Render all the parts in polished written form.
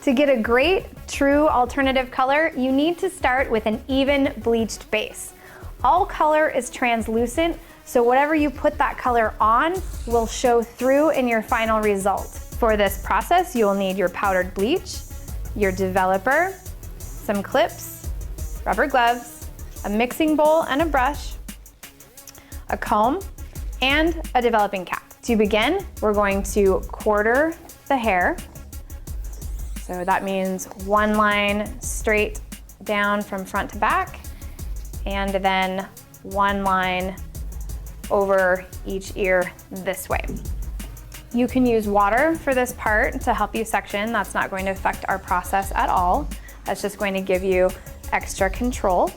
To get a great, true alternative color, you need to start with an even bleached base. All color is translucent, so whatever you put that color on will show through in your final result. For this process, you will need your powdered bleach, your developer, some clips, rubber gloves, a mixing bowl and a brush, a comb, and a developing cap. To begin, we're going to quarter the hair. So that means one line straight down from front to back, and then one line over each ear this way. You can use water for this part to help you section. That's not going to affect our process at all. That's just going to give you extra control.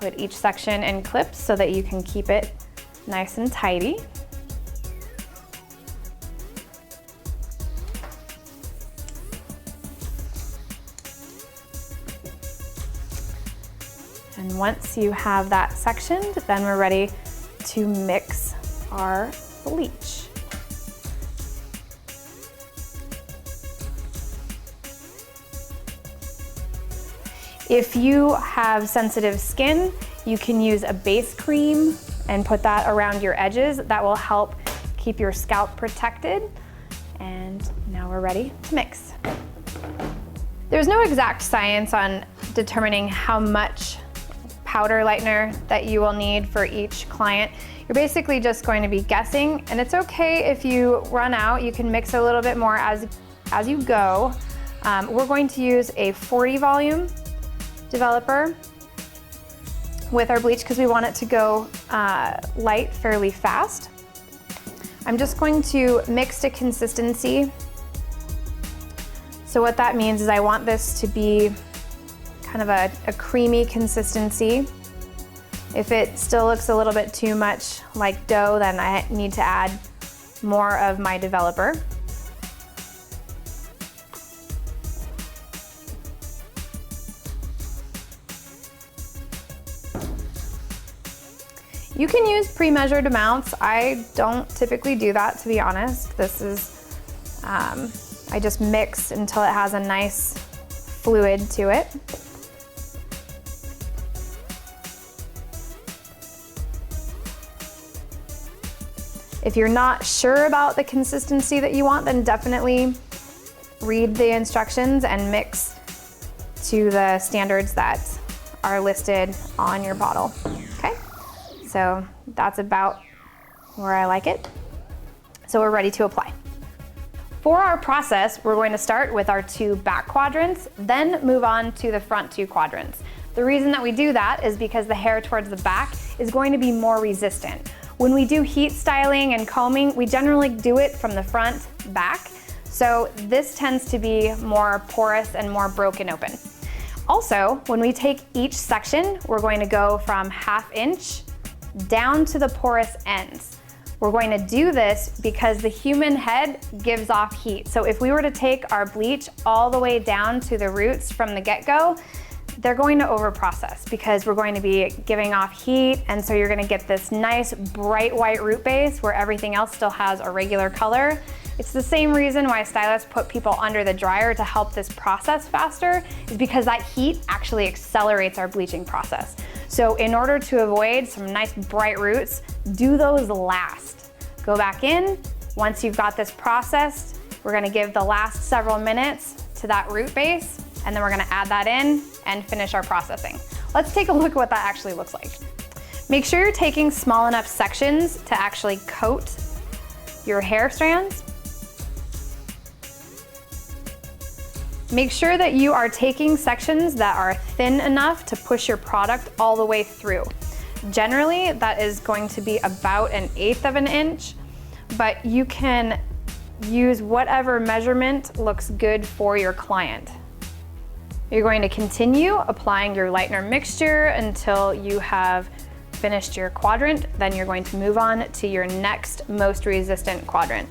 Put each section in clips so that you can keep it nice and tidy. And once you have that sectioned, then we're ready to mix our bleach. If you have sensitive skin, you can use a base cream and put that around your edges. That will help keep your scalp protected. And now we're ready to mix. There's no exact science on determining how much powder lightener that you will need for each client. You're basically just going to be guessing, and it's okay if you run out. You can mix a little bit more as you go. We're going to use a 40 volume developer with our bleach because we want it to go light fairly fast. I'm just going to mix to consistency. So what that means is I want this to be kind of a creamy consistency. If it still looks a little bit too much like dough, then I need to add more of my developer. You can use pre-measured amounts. I don't typically do that, to be honest. This is, I just mix until it has a nice fluid to it. If you're not sure about the consistency that you want, then definitely read the instructions and mix to the standards that are listed on your bottle, okay? So that's about where I like it. So we're ready to apply. For our process, we're going to start with our 2 back quadrants, then move on to the front 2 quadrants. The reason that we do that is because the hair towards the back is going to be more resistant. When we do heat styling and combing, we generally do it from the front back. So this tends to be more porous and more broken open. Also, when we take each section, we're going to go from 1/2 inch down to the porous ends. We're going to do this because the human head gives off heat. So if we were to take our bleach all the way down to the roots from the get-go, they're going to overprocess because we're going to be giving off heat, and so you're gonna get this nice bright white root base where everything else still has a regular color. It's the same reason why stylists put people under the dryer to help this process faster, is because that heat actually accelerates our bleaching process. So in order to avoid some nice bright roots, do those last. Go back in. Once you've got this processed, we're gonna give the last several minutes to that root base, and then we're gonna add that in and finish our processing. Let's take a look at what that actually looks like. Make sure you're taking small enough sections to actually coat your hair strands. Make sure that you are taking sections that are thin enough to push your product all the way through. Generally, that is going to be about 1/8 of an inch, but you can use whatever measurement looks good for your client. You're going to continue applying your lightener mixture until you have finished your quadrant. Then you're going to move on to your next most resistant quadrant.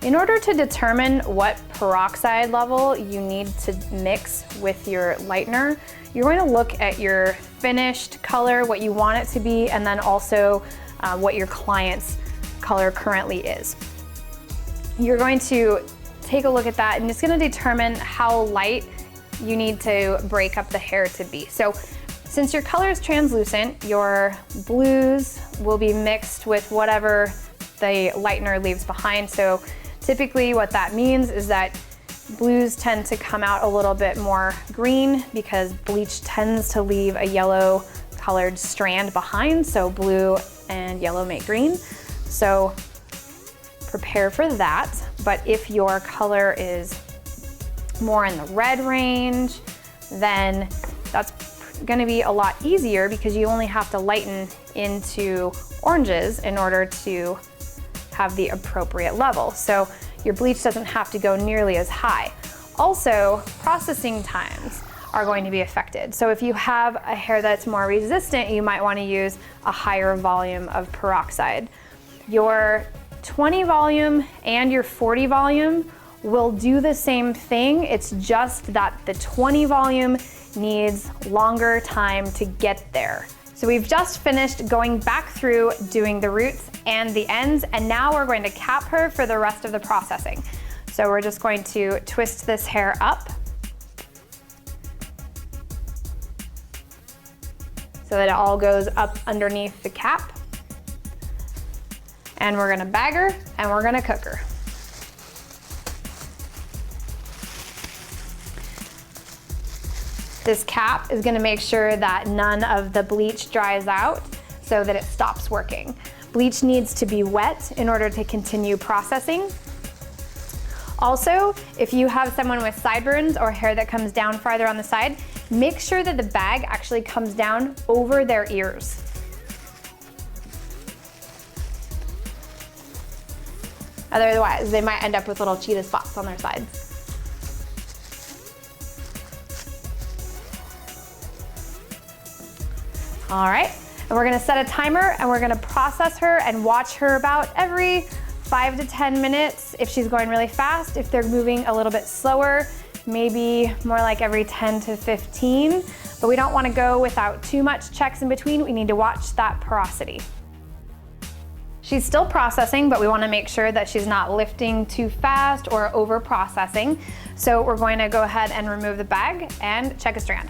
In order to determine what peroxide level you need to mix with your lightener, you're going to look at your finished color, what you want it to be, and then also what your client's color currently is. You're going to take a look at that, and it's going to determine how light you need to break up the hair to be. So since your color is translucent, your blues will be mixed with whatever the lightener leaves behind. So typically what that means is that blues tend to come out a little bit more green because bleach tends to leave a yellow colored strand behind. So blue and yellow make green. So prepare for that. But if your color is more in the red range, then that's going to be a lot easier because you only have to lighten into oranges in order to have the appropriate level. So your bleach doesn't have to go nearly as high. Also, processing times are going to be affected. So if you have a hair that's more resistant, you might want to use a higher volume of peroxide. Your 20 volume and your 40 volume will do the same thing. It's just that the 20 volume needs longer time to get there. So we've just finished going back through doing the roots and the ends, and now we're going to cap her for the rest of the processing. So we're just going to twist this hair up so that it all goes up underneath the cap. And we're gonna bag her and we're gonna cook her. This cap is gonna make sure that none of the bleach dries out so that it stops working. Bleach needs to be wet in order to continue processing. Also, if you have someone with sideburns or hair that comes down farther on the side, make sure that the bag actually comes down over their ears. Otherwise, they might end up with little cheetah spots on their sides. All right, and we're gonna set a timer and we're gonna process her and watch her about every 5 to 10 minutes if she's going really fast. If they're moving a little bit slower, maybe more like every 10 to 15. But we don't wanna go without too much checks in between. We need to watch that porosity. She's still processing, but we wanna make sure that she's not lifting too fast or over processing. So we're going to go ahead and remove the bag and check a strand.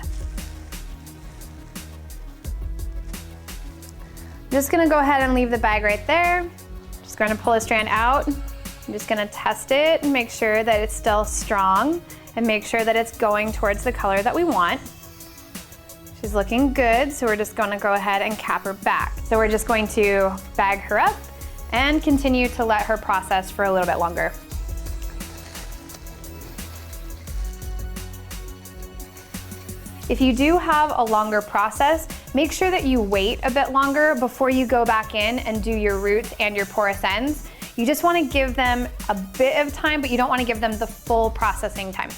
Just gonna go ahead and leave the bag right there. Just gonna pull a strand out. I'm just gonna test it and make sure that it's still strong and make sure that it's going towards the color that we want. She's looking good, so we're just gonna go ahead and cap her back. So we're just going to bag her up and continue to let her process for a little bit longer. If you do have a longer process, make sure that you wait a bit longer before you go back in and do your roots and your porous ends. You just want to give them a bit of time, but you don't want to give them the full processing time.